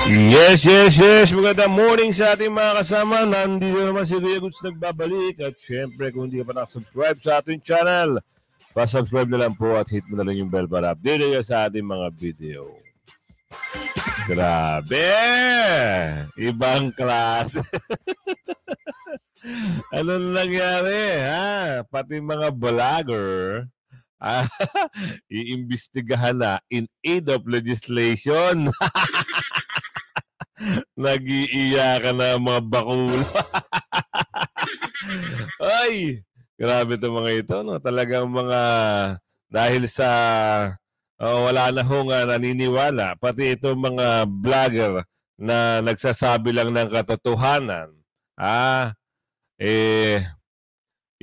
Yes, yes, yes. Magandang morning sa ating mga kasama. Nandito naman si Kuya Goods nagbabalik. At syempre, kung hindi ka pa nakasubscribe sa ating channel, pa-subscribe na lang po at hit mo na lang yung bell para update ka sa ating mga video. Grabe! Ibang klase. Ano nangyari, ha? Pati mga vlogger, iimbestigahan na in aid of legislation. Nag-iiyakan na mga bakula. Ay, grabe itong mga ito, no? Talagang mga dahil sa wala na hong naniniwala, pati itong mga vlogger na nagsasabi lang ng katotohanan,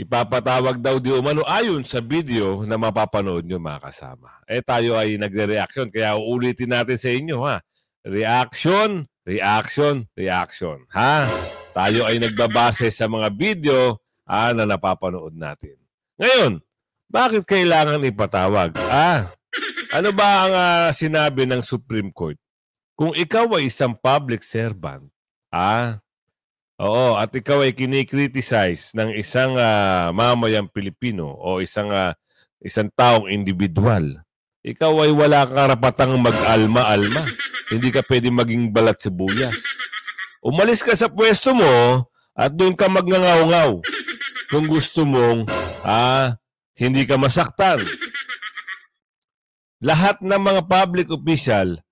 ipapatawag daw di umano ayon sa video na mapapanood nyo mga kasama. Tayo ay nagre-reaction, kaya uulitin natin sa inyo, ha? Reaction, reaction, reaction. Ha? Tayo ay nagbabase sa mga video na napapanood natin. Ngayon, bakit kailangan ipatawag? Ano ba ang sinabi ng Supreme Court? Kung ikaw ay isang public servant, at ikaw ay kinikriticize ng isang mamayang Pilipino o isang taong individual, ikaw ay wala kang karapatang mag-alma-alma. Hindi ka pwede maging balat sibuyas. Umalis ka sa pwesto mo at doon ka magngangaw-ngaw. Kung gusto mong hindi ka masaktan. Lahat ng mga public official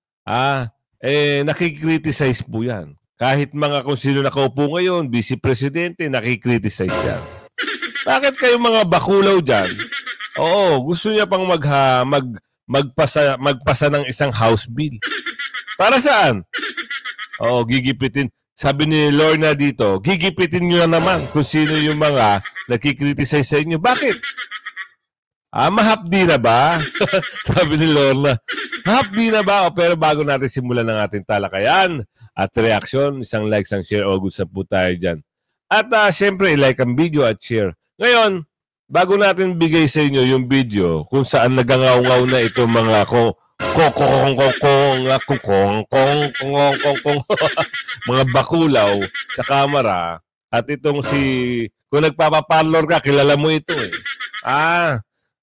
nakikriticize po yan. Kahit mga kung sino nakaupo ngayon, vice presidente, nakikriticize yan. Bakit kayo mga bakulaw dyan? Oo, gusto niya pang magpasa ng isang house bill. Para saan? Gigipitin. Sabi ni Lorna dito, gigipitin nyo na naman kung sino yung mga nakikriticize sa inyo. Bakit? Mahapdi na ba? Sabi ni Lorna, mahapdi na ba? Pero bago natin simulan ng ating talakayan at reaction, isang like, isang share, good sa po tayo dyan. At syempre, like ang video at share. Ngayon, bago natin bigay sa inyo yung video kung saan nagangaw-ngaw na itong mga mga bakulaw sa kamera, at itong kung nagpapaparlor ka, kilala mo ito eh.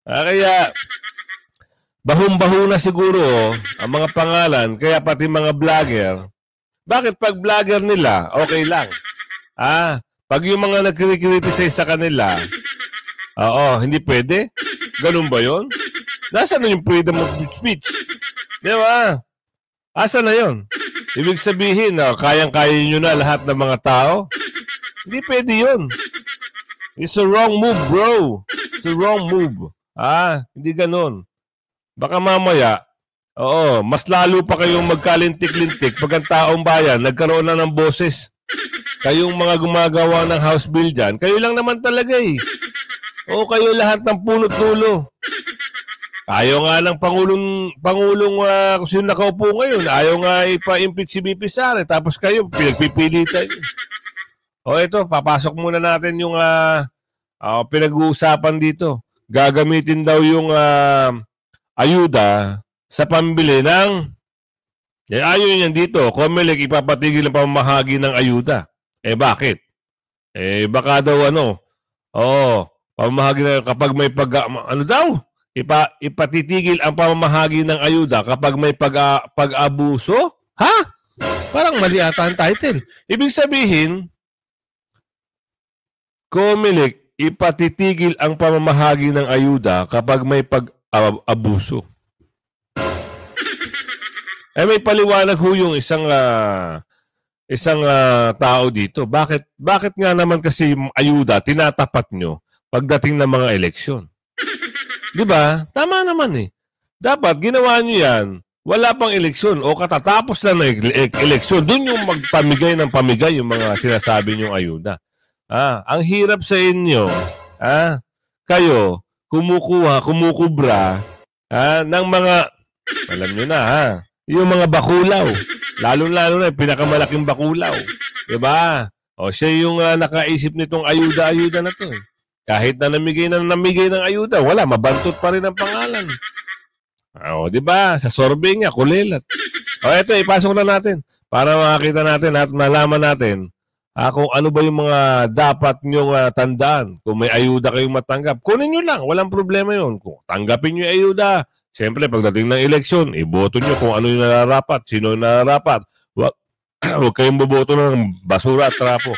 Kaya bahong-baho na siguro ang mga pangalan, kaya pati mga vlogger. Bakit pag vlogger nila, okay lang? Pag yung mga nagkikriticize sa kanila, hindi pwede? Ganun ba yun? Nasaan na yung freedom of speech? Di ba? Asa na yun? Ibig sabihin, kayang-kaya nyo na lahat ng mga tao? Hindi pwede yun. It's a wrong move, bro. It's a wrong move. Hindi ganun. Baka mamaya, mas lalo pa kayong magkalintik-lintik pag ang taong bayan nagkaroon na ng boses. Kayong mga gumagawa ng house bill dyan, kayo lang naman talaga eh. Kayo lahat ng punot dulo. Ayaw nga ng Pangulong kung sino nakaupo ngayon, ayaw nga ipa-impeach si BP Sara, tapos kayo, pinagpipilitan. Ito, papasok muna natin yung pinag-uusapan dito. Gagamitin daw yung ayuda sa pambili ng, ayaw niyan dito, COMELEC ipapatigil ang pamamahagi ng ayuda. Bakit? Baka daw pamamahagi na kapag may ipatitigil ang pamamahagi ng ayuda kapag may pag-abuso? Parang mali ata ang title. Ibig sabihin, COMELEC ipatitigil ang pamamahagi ng ayuda kapag may pag-abuso. May paliwanag ho yung isang tao dito. Bakit nga naman kasi yung ayuda tinatapat nyo pagdating ng mga eleksyon? Di ba? Tama naman eh. Dapat ginawa nyo yan, wala pang eleksyon o katatapos lang ng eleksyon. Doon yung magpamigay ng pamigay yung mga sinasabi nyong ayuda. Ang hirap sa inyo, kayo, kumukubra ng mga, alam nyo na yung mga bakulaw. Lalo-lalo na, pinakamalaking bakulaw. Diba? Siya yung nakaisip nitong ayuda-ayuda na to. Kahit na namigay ng ayuda, wala, mabantot pa rin ang pangalan. Di ba? Sa sorbet niya, kulilat. Ito, ipasok na natin. para makita natin at malaman natin kung ano ba yung mga dapat nyong tandaan. Kung may ayuda kayong matanggap, kunin nyo lang. Walang problema yun. Kung tanggapin nyo yung ayuda, siyempre, pagdating ng eleksyon, iboto nyo kung ano yung nararapat, sino yung nararapat. Huwag kayong boboto ng basura at trapo.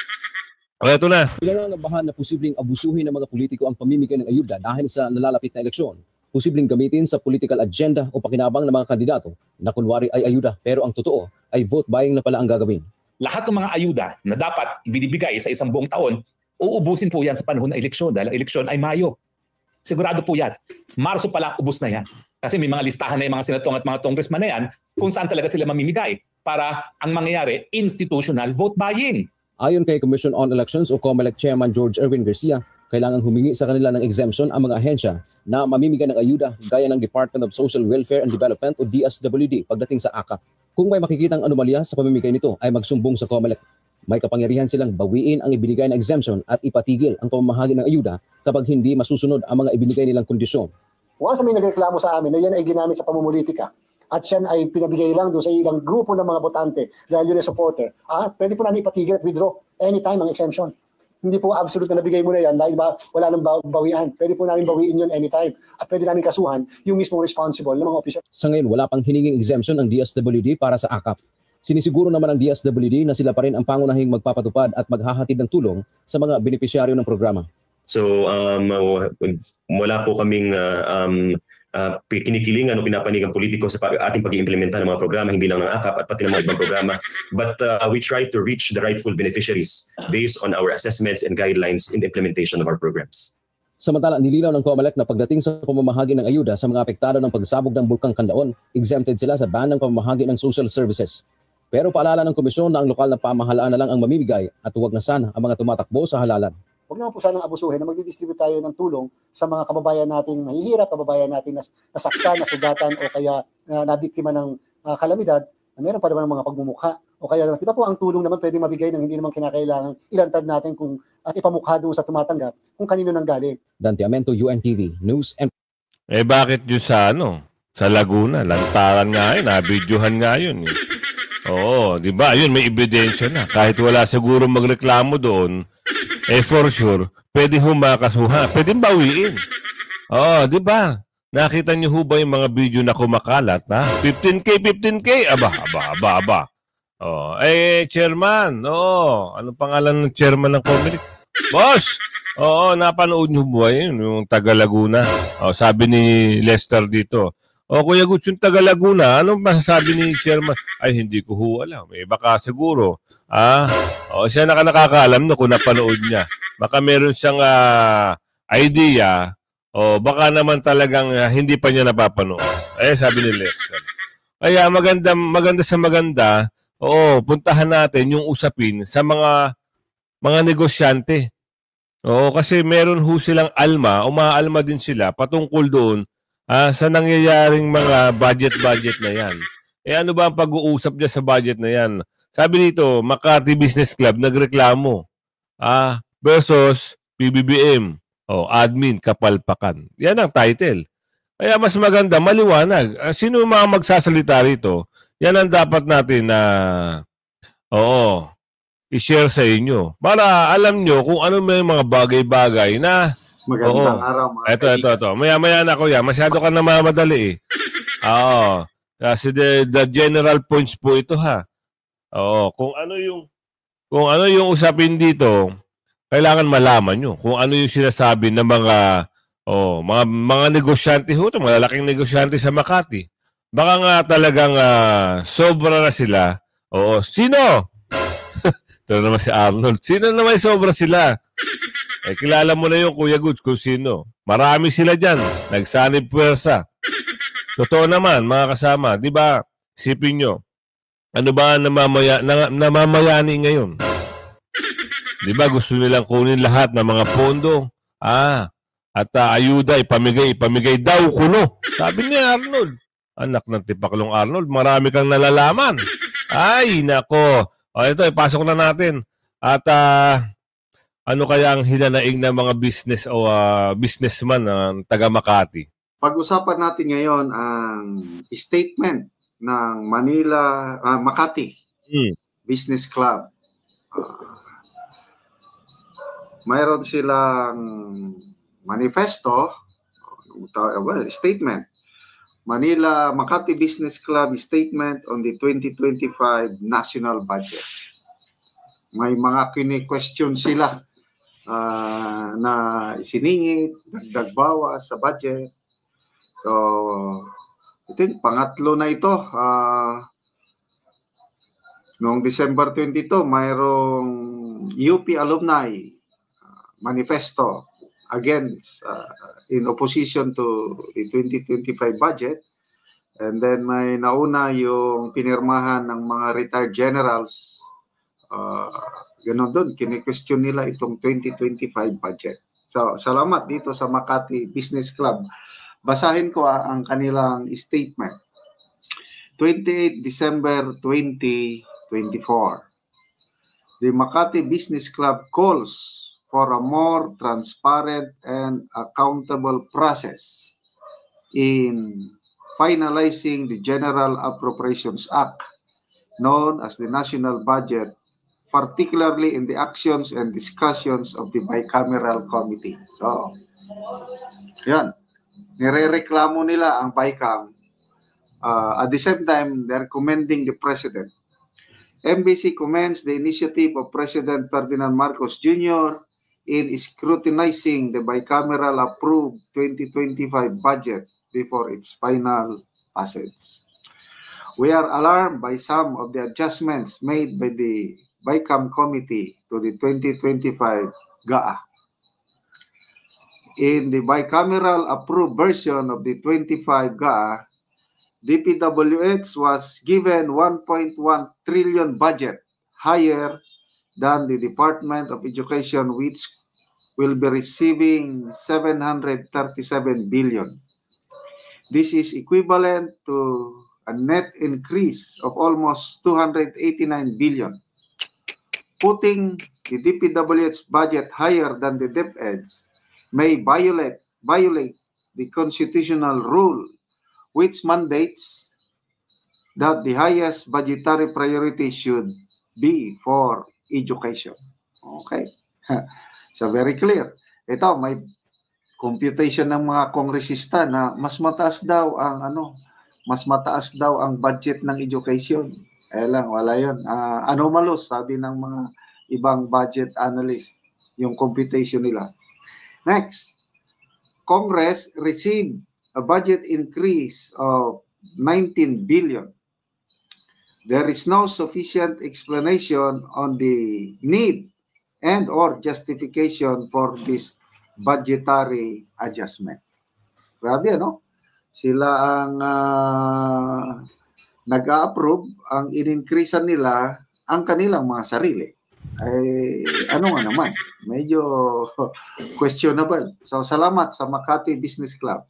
Okay, ito na. Pinangangabahan na posibleng abusuhin ng mga politiko ang pamimigay ng ayuda dahil sa nalalapit na eleksyon. Posibleng gamitin sa political agenda o pakinabang ng mga kandidato na kunwari ay ayuda pero ang totoo ay vote buying na pala ang gagawin. Lahat ng mga ayuda na dapat ibinibigay sa isang buong taon, uubusin po yan sa panahon ng eleksyon dahil ang eleksyon ay Mayo. Sigurado po yan. Marso pala, ubus na yan. Kasi may mga listahan na yung mga senatong at mga congressman na yan kung saan talaga sila mamimigay para ang mangyayari institutional vote buying. Ayon kay Commission on Elections o COMELEC Chairman George Erwin Garcia, kailangan humingi sa kanila ng exemption ang mga ahensya na mamimigay ng ayuda gaya ng Department of Social Welfare and Development o DSWD pagdating sa AKAP. Kung may makikitang anomalya sa pamimigay nito ay magsumbong sa COMELEC. May kapangyarihan silang bawiin ang ibinigay na exemption at ipatigil ang pamamahagi ng ayuda kapag hindi masusunod ang mga ibinigay nilang kondisyon. Once may nagreklamo sa amin na yan ay ginamit sa pamumulitika at yan ay pinabigay lang doon sa ilang grupo ng mga botante dahil yun ay supporter, pwede po namin ipatigil at withdraw anytime ang exemption. Hindi po absolute na nabigay mo na yan dahil wala nang bawian. Pwede po namin bawiin yun anytime at pwede namin kasuhan yung mismong responsible ng mga opisyal. Sa ngayon, wala pang hininging exemption ang DSWD para sa AKAP. Sinisiguro naman ng DSWD na sila pa rin ang pangunahing magpapatupad at maghahatid ng tulong sa mga benepisyaryo ng programa. So wala po kaming kinikilingan o pinapanigang politiko sa ating pag-iimplementa ng mga programa, hindi lang ng AKAP at pati ng mga ibang programa. But we try to reach the rightful beneficiaries based on our assessments and guidelines in the implementation of our programs. Samantala, nilinaw ng COMELEC na pagdating sa pamamahagi ng ayuda sa mga apektado ng pagsabog ng Bulkang Canlaon, exempted sila sa ban ng pamamahagi ng social services. Pero paalala ng komisyon na ang lokal na pamahalaan na lang ang mamimigay at huwag na sana ang mga tumatakbo sa halalan. Huwag naman po sanang abusuhin na magdidistribute tayo ng tulong sa mga kababayan nating mahihirap, kababayan nating nasaktan, nasugatan o kaya nabiktima ng kalamidad na meron pa naman mga pagmumukha. O kaya naman, di ba po ang tulong naman pwedeng mabigay ng hindi naman kinakailangan ilantad natin at ipamukha doon sa tumatanggap kung kanino nang galing. Dante Amento, UNTV News and... Bakit yun sa sa Laguna? Lantaran nga yun, nabidyohan nga yun. Oo, di ba? Ayun, may ebidensya na. Kahit wala siguro magreklamo doon, for sure, pwede humakasuhan. Pwede bawiin. Oo, di ba? Nakita niyo ho ba yung mga video na kumakalat, ha? 15K, 15K? Aba. Oh, chairman. Oo, anong pangalan ng chairman ng COMELEC? Boss! Oo, napanood niyo ba yun? Yung taga Laguna. Oh, sabi ni Lester dito. Kuya Guts, yung taga Laguna, anong masasabi ni chairman? Ay, hindi ko ho alam. Baka siguro. Siya nakakaalam no kung napanood niya. Baka meron siyang idea o baka naman talagang hindi pa niya napapanood. Sabi ni Lester. Kaya maganda sa maganda, puntahan natin yung usapin sa mga negosyante. Kasi meron ho silang umaalma din sila patungkol doon sa nangyayaring mga budget na yan. Ano ba ang pag-uusap niya sa budget na yan? Sabi dito, Makati Business Club nagreklamo versus PBBM. Admin, kapalpakan. Yan ang title. Kaya mas maganda, maliwanag. Sino mga magsasalita rito? Yan ang dapat natin na i-share sa inyo. Para alam nyo kung ano may mga bagay-bagay na magandang araw mga Ito. Maya-maya na kuya. Masyado ka namamadali Kasi the general points po ito ha. Kung ano yung usapin dito, kailangan malaman nyo kung ano yung sinasabi ng mga negosyante ho, malalaking negosyante sa Makati. Baka nga talagang sobra na sila. Sino? Ito naman si Arnold. Sino naman sobra sila? Kilala mo na yung Kuya Guts kung sino. Marami sila dyan. Nagsanib puwersa. Totoo naman, mga kasama. Di ba? Isipin nyo. Ano ba namamayani ngayon? Di ba gusto nilang kunin lahat ng mga pondo? At ayuda, ipamigay daw kuno. Sabi ni Arnold. Anak ng tipaklong Arnold, marami kang nalalaman. Ay, nako. Ito, ipasok na natin. At ano kaya ang hinanaing ng mga business o businessman ng taga Makati? Pag-usapan natin ngayon ang statement ng Makati Hmm. Business Club. Mayroon silang manifesto, statement. Makati Business Club Statement on the 2025 National Budget. May mga kini-question sila na siningit, dagdag bawas sa budget. So, I think pangatlo na ito. Noong December 22, mayroong UP Alumni Manifesto against, in opposition to the 2025 budget. And then may nauna yung pinirmahan ng mga retired generals. Ganon doon, kini-question nila itong 2025 budget. So, salamat dito sa Makati Business Club. Basahin ko ang kanilang statement. 28 December 2024. The Makati Business Club calls for a more transparent and accountable process in finalizing the General Appropriations Act, known as the National Budget, particularly in the actions and discussions of the Bicameral Committee. So, yan. Nirereklamo nila ang BICAM. At the same time, they're commending the President. MBC commends the initiative of President Ferdinand Marcos Jr. in scrutinizing the bicameral approved 2025 budget before its final passage. We are alarmed by some of the adjustments made by the BICAM Committee to the 2025 GAA. In the bicameral approved version of the 25 GAA, DPWH was given 1.1 trillion budget, higher than the Department of Education, which will be receiving 737 billion. This is equivalent to a net increase of almost 289 billion. Putting the DPWH budget higher than the DepEd's may violate the constitutional rule which mandates that the highest budgetary priority should be for education. Okay? So very clear. Ito, may computation ng mga kongresista na mas mataas daw ang budget ng education. Lang, wala yun. Anomalous, sabi ng mga ibang budget analyst, yung computation nila. Next, Congress received a budget increase of 19 billion. There is no sufficient explanation on the need and or justification for this budgetary adjustment. Grabe, no? Sila ang nag-a-approve, ang in-increasean nila ang kanilang mga sarili. Ay, ano nga naman, medyo questionable. So, salamat sa Makati Business Club.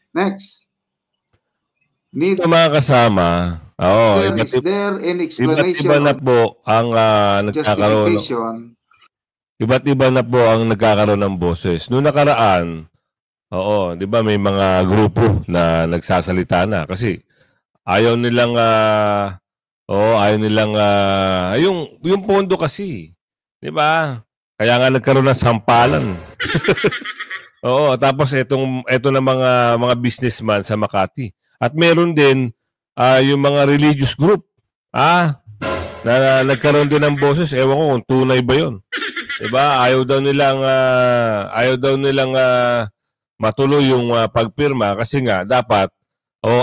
Next. Ito mga kasama, is there an explanation iba na po ang nagkakaroon. Iba't iba na po ang nagkakaroon ng boses. Noong nakaraan, di ba may mga grupo na nagsasalita na kasi ayaw nilang yung pondo kasi, di ba? Kaya nga nagkaroon ng sampalan. Tapos ito na mga businessman sa Makati. At meron din yung mga religious group na nagkaroon din ng boses. Ewan ko kung tunay ba yun. Diba? Ayaw daw nilang matuloy yung pagpirma kasi nga dapat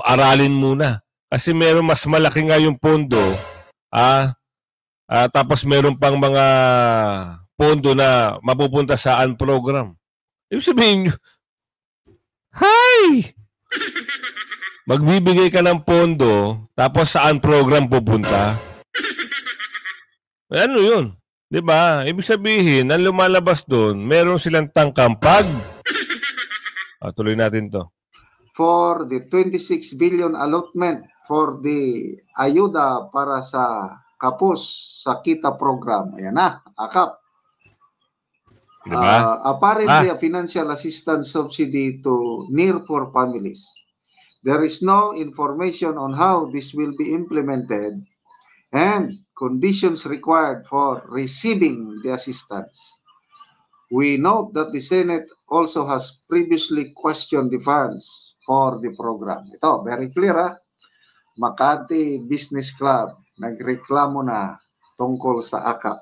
aralin muna. Kasi meron mas malaki nga yung pondo tapos meron pang mga pondo na mapupunta sa program. Ibig sabihin nyo, hi! Magbibigay ka ng pondo, tapos saan program pupunta? Ano yun? Diba? Ibig sabihin, ang lumalabas doon, meron silang tangkampag. Tuloy natin to. For the 26 billion allotment for the ayuda para sa kapos sa kita program. Ayan na, akap. Diba? Apparently, a financial assistance subsidy to near-poor families. There is no information on how this will be implemented and conditions required for receiving the assistance. We note that the Senate also has previously questioned the funds for the program. Ito, very clear ha. Makati Business Club, nagreklamo na tungkol sa AKAP.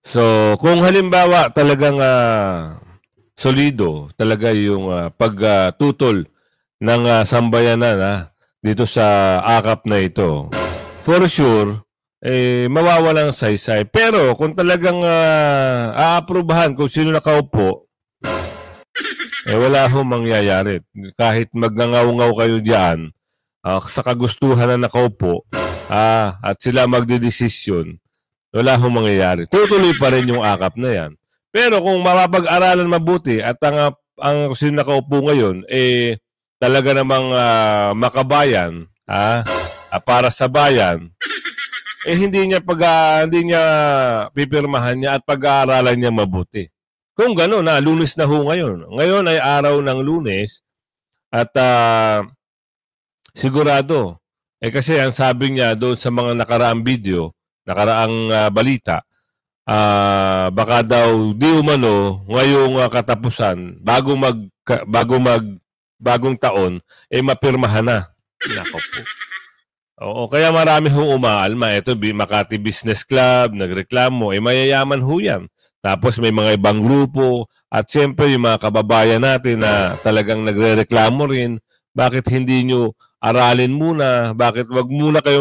So, kung halimbawa talagang solido talaga yung pagtutol ng sambayanan dito sa AKAP na ito, for sure, mawawalang saysay. Pero kung talagang aaprubahan kung sino nakaupo, wala ho mangyayari. Kahit magnangaw-ngaw kayo diyan sa kagustuhan na nakaupo at sila magdedesisyon, wala ho mangyayari. Tutuloy pa rin yung AKAP na yan. Pero kung mapapag-aralan mabuti at ang sino nakaupo ngayon, talaga namang makabayan, para sa bayan, hindi niya pipirmahan niya at pag-aaralan niya mabuti. Kung gano'n, Lunes na ho ngayon. Ngayon ay araw ng Lunes at sigurado, kasi ang sabi niya doon sa mga nakaraang video, nakaraang balita, baka daw di umano ngayong katapusan, bagong taon, mapirmahan na. Nako po. Oo, kaya marami hong umaalma. Ito, Makati Business Club, nagreklamo. Mayayaman ho yan. Tapos may mga ibang grupo. At siyempre, yung mga kababayan natin na talagang nagre-reklamo rin. Bakit hindi nyo aralin muna? Bakit wag muna kayo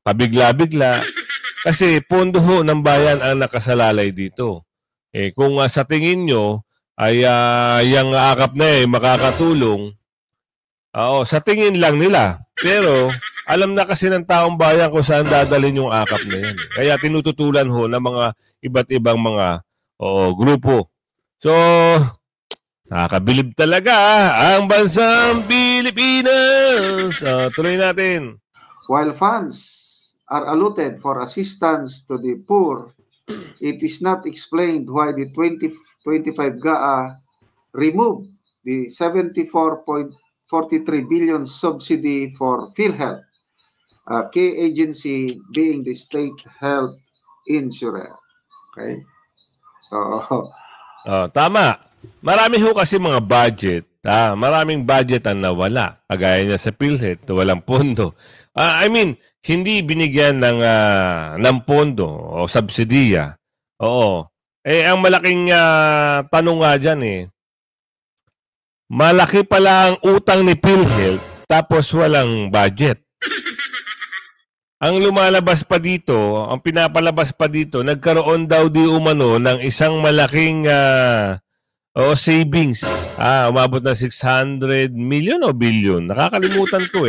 pabigla-bigla? Kasi pondo ho ng bayan ang nakasalalay dito. Kung sa tingin nyo ay yung AKAP na makakatulong, sa tingin lang nila. Pero alam na kasi ng taong bayan kung saan dadalhin yung AKAP na yan. Kaya tinututulan ho ng mga iba't ibang mga grupo. So, nakakabilib talaga ang bansang Pilipinas. Tuloy natin. While funds are allotted for assistance to the poor, it is not explained why the 2025 GAA removed the 74.43 billion subsidy for PhilHealth, key agency being the state health insurer. Okay? So, tama. Marami ho kasi mga budget. Maraming budget ang nawala. Kagaya niya sa PhilHealth, walang pondo. Hindi binigyan ng pondo o subsidiya. Oo. Ang malaking tanong nga dyan malaki pala ang utang ni PhilHealth tapos walang budget. Ang lumalabas pa dito, ang pinapalabas pa dito, nagkaroon daw di umano ng isang malaking savings. Umabot na 600 million o billion. Nakakalimutan ko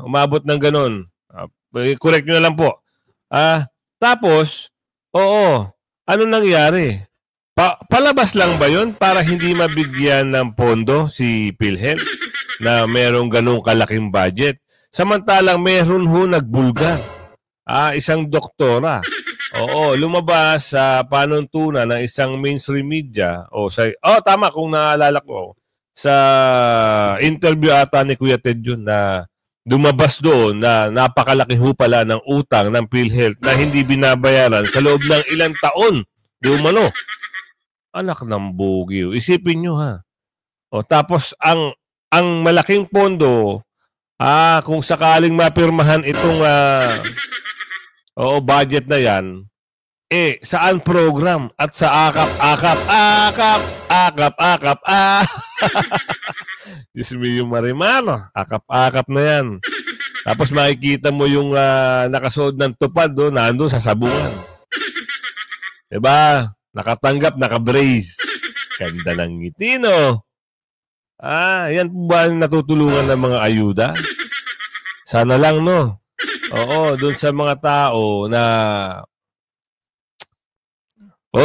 umabot ng ganun. Correct nyo na lang po. Tapos, ano nangyari? Palabas lang ba yun para hindi mabigyan ng pondo si PhilHealth na merong ganung kalaking budget? Samantalang meron ho nagbulgar. Isang doktora. Lumabas sa panuntunan ng isang mainstream media. Tama kung naalala ko. Sa interview ata ni Kuya Ted yun na lumabas doon na napakalaki ho pala ng utang ng PhilHealth na hindi binabayaran sa loob ng ilang taon. Di umano. Anak ng bugyo. Isipin nyo tapos ang malaking pondo, kung sakaling mapirmahan itong budget na yan, saan program? At sa AKAP. Diyos mo yung marimano. AKAP na yan. Tapos makikita mo yung nakasuot ng tupad nandun sa sabungan. Diba? Nakatanggap, nakabrace. Ganda ng ngiti, no? Yan po ba natutulungan ng mga ayuda? Sana lang, no? Doon sa mga tao na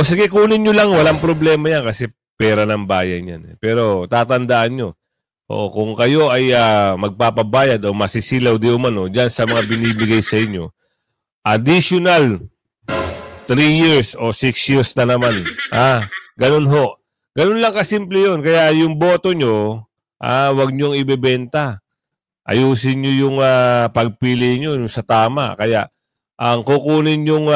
sige, kunin nyo lang. Walang problema yan kasi pera ng bayan yan. Pero tatandaan nyo, kung kayo ay magpapabayad o masisilaw di umano dyan sa mga binibigay sa inyo, additional 3 years o 6 years na naman. Ganun ho. Ganun lang kasimple yun. Kaya yung boto nyo, Wag niyong ibebenta. Ayusin niyo yung pagpili niyo sa tama. Kaya ang kukunin yung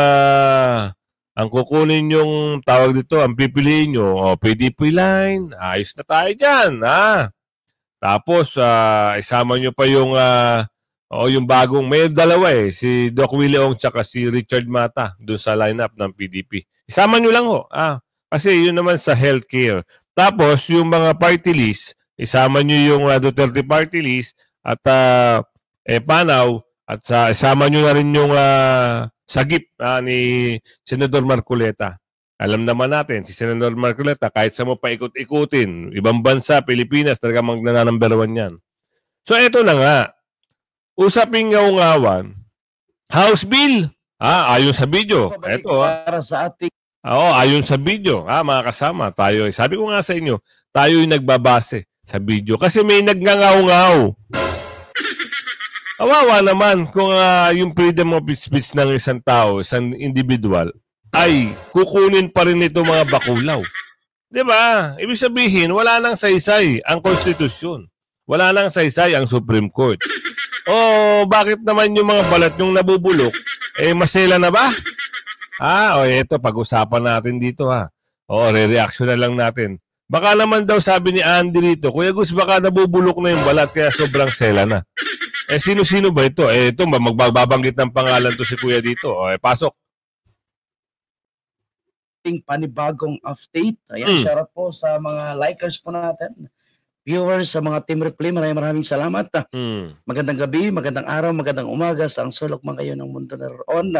tawag dito, ang pipiliin nyo, PDP line, ayos na tayo dyan, ha? Tapos, isama nyo pa yung, yung bagong, may dalawa si Doc Willie Ong tsaka si Richard Mata doon sa lineup ng PDP. Isama nyo lang kasi yun naman sa healthcare. Tapos, yung mga party list, isama nyo yung Duterte party list at Panaw, at isama nyo na rin yung sagip ni Senador Marcoleta. Alam naman natin, si Senador Marcoleta, kahit sa mo pa ikot-ikutin, ibang bansa, Pilipinas, talaga magnanumber 1 yan. So, eto na nga. Usaping ngaw-ngawan, House Bill, ayon sa video. Eto, para sa ating ayon sa video, mga kasama, tayo, sabi ko nga sa inyo, tayo yung nagbabase sa video. Kasi may nagngangaw-ngaw. Kawawa naman kung yung freedom of speech ng isang tao, isang individual, ay kukunin pa rin ito mga bakulaw. Diba? Ibig sabihin, wala nang saysay ang konstitusyon. Wala nang saysay ang Supreme Court. Bakit naman yung mga balat yung nabubulok, masela na ba? Eto, pag-usapan natin dito re-reaction na lang natin. Baka naman daw sabi ni Andy dito, Kuya Gus, baka nabubulok na yung balat kaya sobrang sela na. Sino-sino ba ito? Ito, magbabanggit ng pangalan to si Kuya dito. Pasok. Panibagong update. Ayan, shoutout po sa mga likers po natin. Viewers, sa mga Team Replay, maraming salamat. Magandang gabi, magandang araw, magandang umaga sa ang sulok man kayo ng mundo na roon.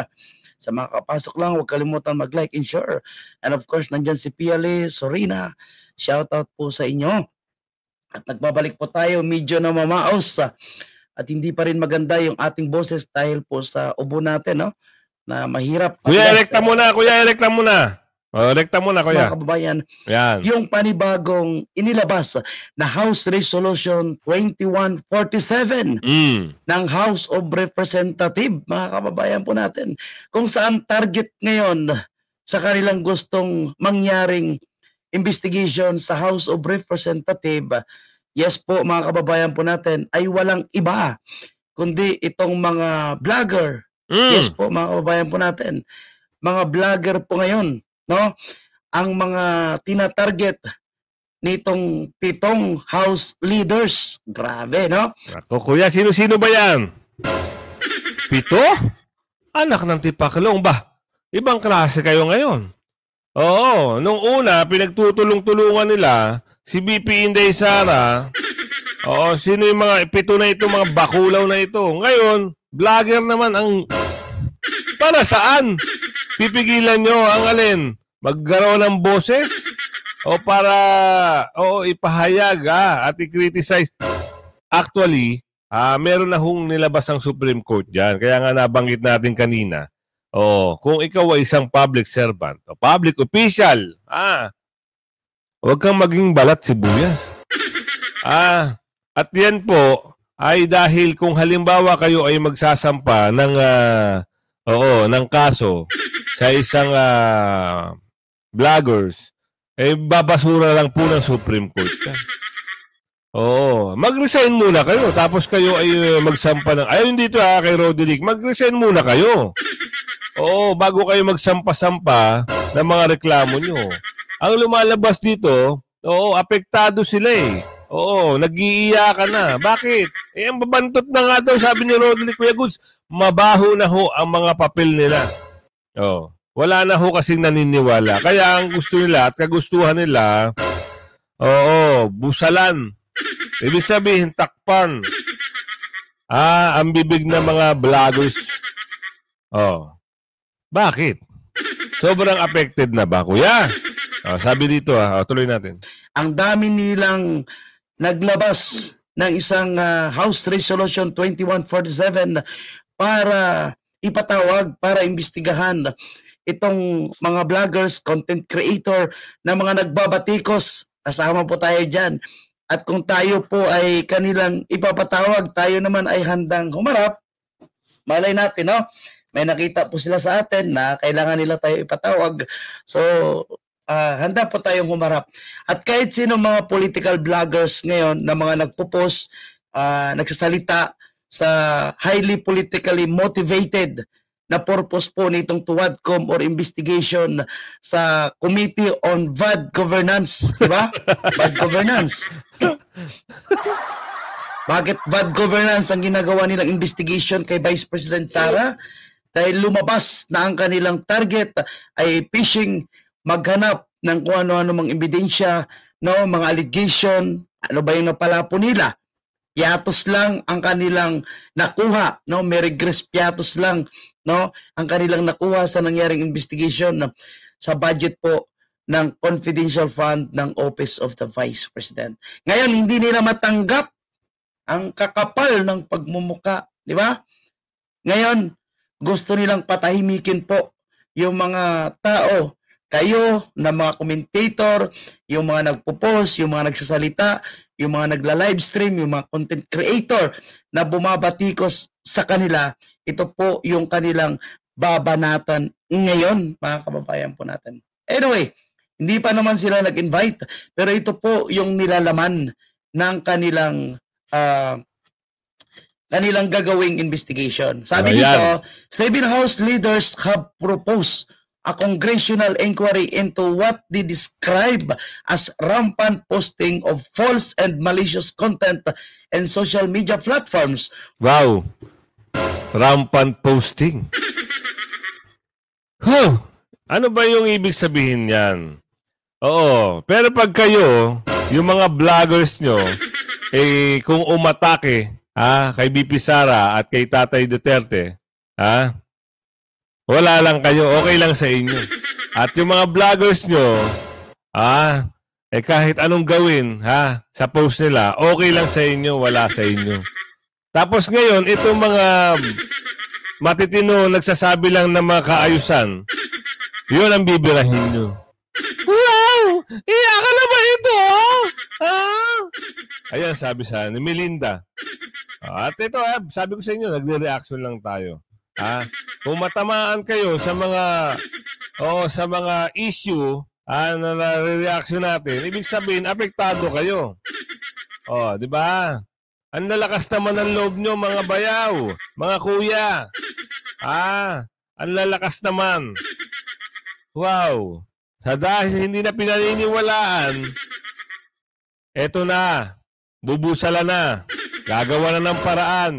Sa mga kapasok lang, huwag kalimutan mag-like and share. And of course, nandyan si Piale Sorina. Shoutout po sa inyo. At nagbabalik po tayo, medyo na mamaos. At hindi pa rin maganda yung ating boses dahil po sa ubo natin, no? Na mahirap. Kuya, erekta muna. Rekta muna, Kuya. Mga kababayan, yan. Yung panibagong inilabas na House Resolution 2147 ng House of Representatives, mga kababayan po natin, kung saan target ngayon sa kanilang gustong mangyaring investigation sa House of Representatives. Yes po, mga kababayan po natin, ay walang iba kundi itong mga vlogger. Yes po, mga kababayan po natin. Mga vlogger po ngayon, no? Ang mga tinatarget nitong 7 house leaders. Grabe, no? Ako, Kuya, sino-sino ba yan? 7? Anak ng tipaklong ba? Ibang klase kayo ngayon. Oo, nung una, pinagtutulong-tulungan nila si BP Inday Sara. Sino yung mga 7 na ito, mga bakulaw na ito. Ngayon, vlogger naman ang... Para saan? Pipigilan nyo ang alin? Magkaroon ng boses? O para ipahayag at i-criticize? Actually, meron na hong nilabas ang Supreme Court dyan. Kaya nga nabanggit natin kanina. Kung ikaw ay isang public servant o public official, huwag kang maging balat sibuyas. At yan po ay dahil kung halimbawa kayo ay magsasampa ng kaso sa isang vloggers, babasura lang po ng Supreme Court. Mag-resign muna kayo tapos kayo ay magsampa ng... Ayun dito kay Roderick, mag-resign muna kayo. Bago kayo magsampa-sampa ng mga reklamo nyo. Ang lumalabas dito, apektado sila nag-iiyakan na. Bakit? Ang babantot na nga daw, sabi ni Roderick, Kuya Goods, mabaho na ho ang mga papel nila. Wala na ho kasing naniniwala. Kaya ang gusto nila at kagustuhan nila, busalan. Ibig sabihin, takpan. Ang bibig ng mga vloggers. Bakit? Sobrang affected na ba, Kuya? Sabi dito, tuloy natin. Ang dami nilang naglabas ng isang House Resolution 2147 para ipatawag, para imbestigahan itong mga vloggers, content creator na mga nagbabatikos. Kasama po tayo dyan. At kung tayo po ay kanilang ipapatawag, tayo naman ay handang humarap. Malay natin, no? May nakita po sila sa atin na kailangan nila tayo ipatawag. So, handa po tayong humarap. At kahit sino mga political bloggers ngayon na mga nagpo-post, nagsasalita sa highly politically motivated na purpose po nitong TUWADCOM or investigation sa Committee on Bad Governance, di ba? Bad Governance. Bakit bad governance ang ginagawa nilang investigation kay Vice President Sara? Dahil lumabas na ang kanilang target ay phishing, maghanap ng kung ano-ano mga ebidensya, no, mga allegation, ano ba yung napala po nila. Piatos lang ang kanilang nakuha, no, may regress piatos lang, no, ang kanilang nakuha sa nangyaring investigation sa budget po ng confidential fund ng Office of the Vice President. Ngayon, hindi nila matanggap ang kakapal ng pagmumuka, di ba? Ngayon, gusto nilang patahimikin po yung mga tao, kayo na mga commentator, yung mga nagpo-post, yung mga nagsasalita, yung mga nagla-livestream, yung mga content creator na bumabatikos sa kanila, ito po yung kanilang babanatan ngayon, mga kababayan po natin. Anyway, hindi pa naman sila nag-invite, pero ito po yung nilalaman ng kanilang gagawing investigation. Sabi dito, 7 House leaders have proposed a congressional inquiry into what they describe as rampant posting of false and malicious content in social media platforms. Wow. Rampant posting. Huh. Ano ba yung ibig sabihin yan? Oo. Pero pag kayo, yung mga vloggers nyo, kung umatake kay BP Sara at kay Tatay Duterte, wala lang kayo, okay lang sa inyo. At yung mga vloggers nyo, kahit anong gawin sa post nila, okay lang sa inyo, wala sa inyo. Tapos ngayon, itong mga matitino nagsasabi lang ng mga kaayusan, yun ang bibirahin nyo. Wow! Iyakan na ba ito? Ayan, sabi sa ni Melinda. At ito, sabi ko sa inyo, nagre-reaction lang tayo. Kung matamaan kayo sa mga issue na nare-reaction natin, ibig sabihin, apektado kayo. Di ba? Ang lalakas naman ng loob nyo, mga bayaw, mga kuya. Ang lalakas naman. Wow. Sa dahil hindi na pinaniniwalaan, eto na, bubusala na, gagawa na ng paraan.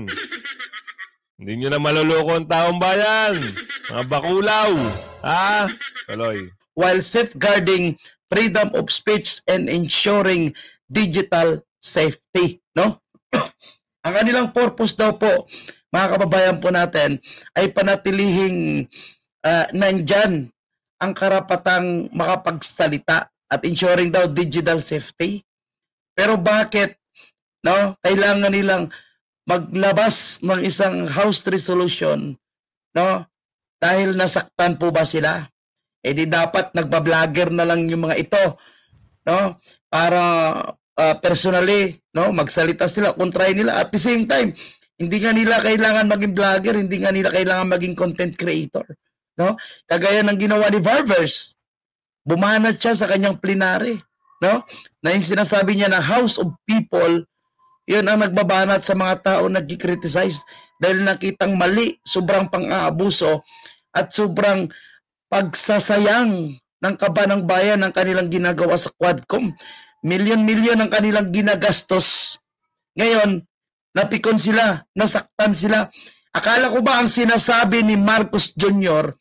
Hindi nyo na maluloko ang taong bayan. Mga bakulaw. Tuloy. While safeguarding freedom of speech and ensuring digital safety. No? Ang kanilang purpose daw po, mga kababayan po natin, ay panatilihing nandyan ang karapatang makapagsalita at ensuring daw digital safety. Pero bakit kailangan nilang maglabas ng isang House resolution, dahil nasaktan po ba sila? Di dapat nagba-vlogger na lang yung mga ito, para personally, magsalita sila, kontrahin nila. At the same time, hindi nga nila kailangan maging vlogger, hindi nga nila kailangan maging content creator. Kagaya ng ginawa ni Varvers, bumanat siya sa kanyang plenary, na yung sinasabi niya na House of People, yun ang nagbabanat sa mga tao nag-criticize dahil nakitang mali, sobrang pang-aabuso at sobrang pagsasayang ng kabanang bayan ng kanilang ginagawa sa Quadcom. Milyon-milyon ang kanilang ginagastos. Ngayon, napikon sila, nasaktan sila. Akala ko ba ang sinasabi ni Marcos Jr.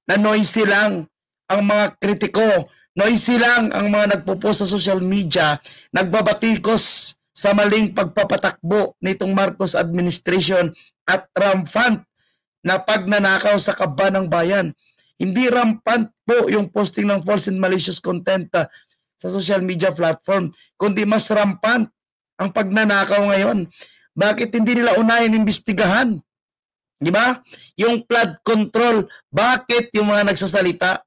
na noisy lang ang mga kritiko, noisy lang ang mga nagpo-post sa social media, nagbabatikos sa maling pagpapatakbo nitong Marcos administration at rampant na pagnanakaw sa kabanang bayan. Hindi rampant po yung posting ng false and malicious content sa social media platform, kundi mas rampant ang pagnanakaw ngayon. Bakit hindi nila unahin imbestigahan? Di ba? Yung flood control, bakit yung mga nagsasalita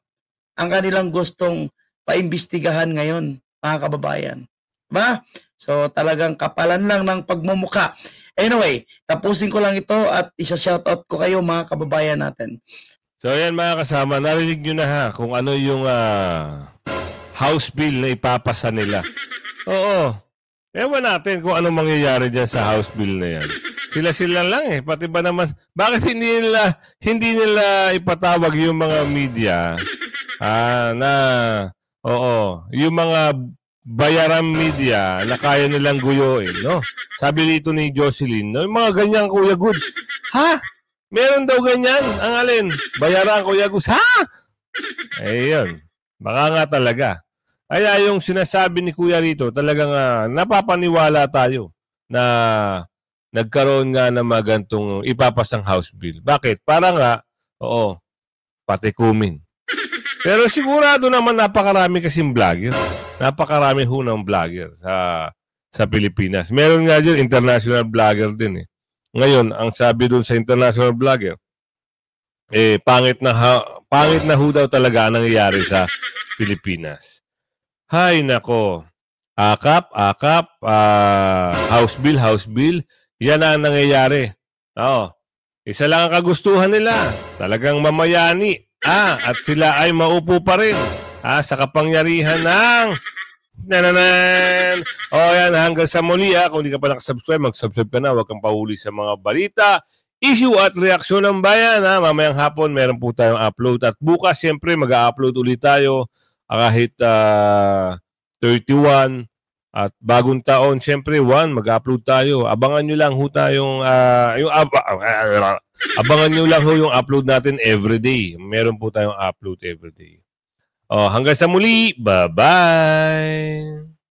ang kanilang gustong paimbestigahan ngayon, mga kababayan? Diba? So talagang kapalan lang ng pagmumuka. Anyway, tapusin ko lang ito at isa-shoutout ko kayo mga kababayan natin. So ayan mga kasama, narinig nyo na ha kung ano yung House Bill na ipapasa nila. Oo. Ewan natin kung ano mangyayari dyan sa House Bill na yan. Sila-sila lang eh. Pati ba naman, bakit hindi nila ipatawag yung mga media yung mga bayaran media na kaya nilang guyuin, no? Sabi dito ni Jocelyn, no? Yung mga ganyang Kuya Goods. Ha? Meron daw ganyan? Ang alin? Bayaran Kuya Goods. Ha? Eh yun. Baka nga talaga. Kaya yung sinasabi ni Kuya rito, talagang napapaniwala tayo na nagkaroon nga ng mga gantong ipapasang House Bill. Bakit? Para nga, patikumin. Pero sigurado naman napakarami kasing vlogger. Napakarami ho ng vlogger sa Pilipinas. Meron nga dyan, international vlogger din eh. Ngayon, ang sabi dun sa international vlogger, pangit na ho daw talaga ang nangyayari sa Pilipinas. Hay nako. Akap, House Bill, yan ang nangyayari. Isa lang ang kagustuhan nila. Talagang mamayani. At sila ay maupo pa rin sa kapangyarihan ng yan, hanggang sa muli kung hindi ka pa nakasubscribe, mag-subscribe ka na. Huwag kang pahuli sa mga balita, issue at reaksyon ng bayan. Mamayang hapon meron po tayong upload. At bukas siyempre mag-upload ulit tayo kahit 31 at bagong taon siyempre 1 mag-upload tayo. Abangan nyo lang ho tayong abangan nyo lang ho yung upload natin everyday. Meron po tayong upload everyday. Hanggang sa muli. Bye-bye.